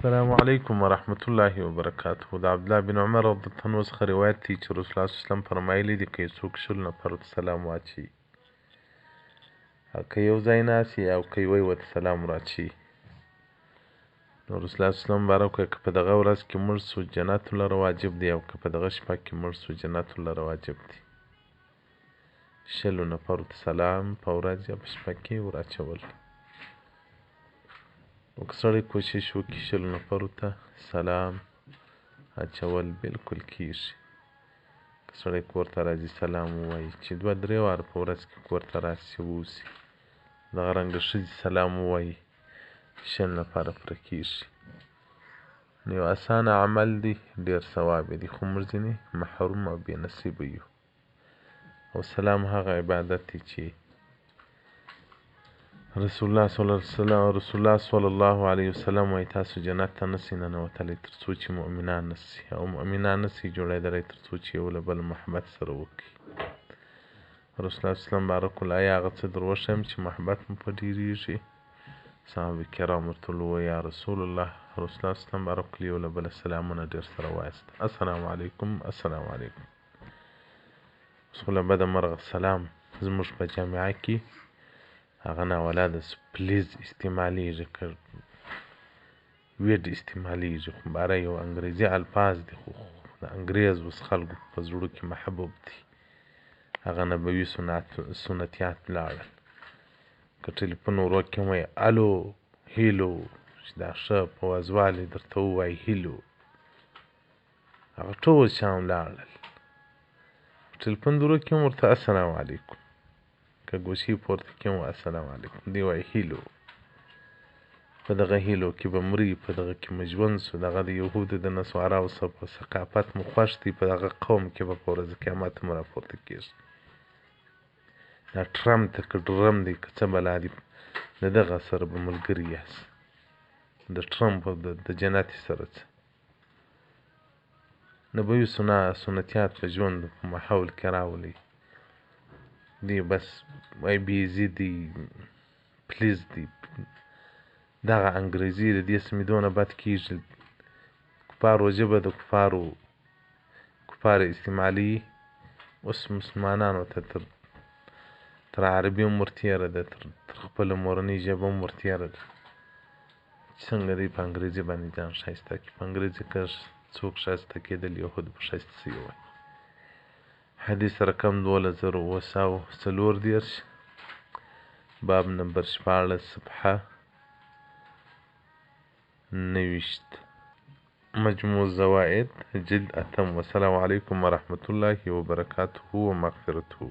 السلام علیکم ورحمت الله وبرکاته. د عبدالله بن عمر رضی الله عنه څخه روایت دی چې رسول الله صلی الله علیه وسلم فرمایلی دي که څوک شل نفرو ته سلام واچوي، که یو ځای ناست وي او که یوه یې ورته سلام راچوي، نو رسول الله صلی الله علیه وسلم باره وکړه که په دغه ورځ کې مړ سو جنت لره واجب دی، او که په دغه شپه کې مړ سو جنت لره واجب دی. شلو نفرو ته سلام په ورځ یا په شپه کې ور اچول. نو که سړی کوشش وکړي شلو نفرو ته سلام اچول بالکل کېږي. که سړی کور ته راځي سلام ووایي، چې دوه درې واره په ورځ کې کور ته راسي ووځي، دغه رنګه ښځې سلام ووایي، شل نفره پوره کېږي. نو یو اسانه عمل دی، ډېر ثواب دی، خو موږ ځینې محروم او بې نصیبه یو. او سلام هغه عبادت دی چې رسول الله صلی الله علیه وسلم وایي تاسو جنت ته نسئ ننوتلی تر څو چې مؤمنان نسئ، او مؤمنان نسئ جوړېدلی تر څو چې یو له بل محبت سره وکړي. رسول الله صلی الله علیه وسلم بارک الله آیا هغه څه در وښیم چې محبت مو په ډېرېږي؟ صحابه کرام ورته وویل یا رسول الله. رسول الله صلی الله علیه وسلم بارک الله یو له بله سلامونه ډېر سره وایست، السلام علیکم السلام علیکم. اوس خو له بده مرغه سلام زموږ په جامعه کې هغه ناولاده پلیز استعمالیږي، که ویډ استعمالیږي، خو باره یو انګریزي الفاظ دي، خو د انګریز اوس خلکو په زړو کې محبوب دي. هغه نبوي سنتیات لاړل. که ټلیفون ور وکړې وایي الو هیلو، چې دا ښه په وزوالي درته ووایي هیلو، هغه ټول شیان لاړل. ټلیفون در وکړې ورته السلام علیکم، که ګوشي پورته کړم السلام علیکم، دی وایي هیلو. په دغه هیلو کې به مري، په دغه کې مو ژوند سو. دغه د یهودو د نصاراو ثقافت مو خوښ دی، په دغه قوم کې به په ورځ قیامت هم راپورته کېږي. دا ټرمپ ته که ډرم دی که څه بلا دي، د دغه سره به ملګري یاست، د ټرمپ او د جنتي سره څه. نبوي سنتیات په ژوند په ماحول کې راولئ. دی بس وای بیزي دی پلیز دی، دغه انګریزي د دې څه مې دونه بد کېږي. کفارو ژبه د کفار استعمالي. اوس مسلمانانو ته تر عربي هم ورتېره ده، تر خپله مورنۍ ژبه هم ورتېره ده، چې څنګه دی په انګریزي باندې ځان ښایسته کړي. په انګریزي که څوک ښایسته کېدل یهود به ښایسته سوي وای. حدیث رقم 12734 باب نمبر 14 صفحه 90 مجموع الزوائد جلد 8. والسلام علیکم ورحمة الله وبرکاته ومغفرته.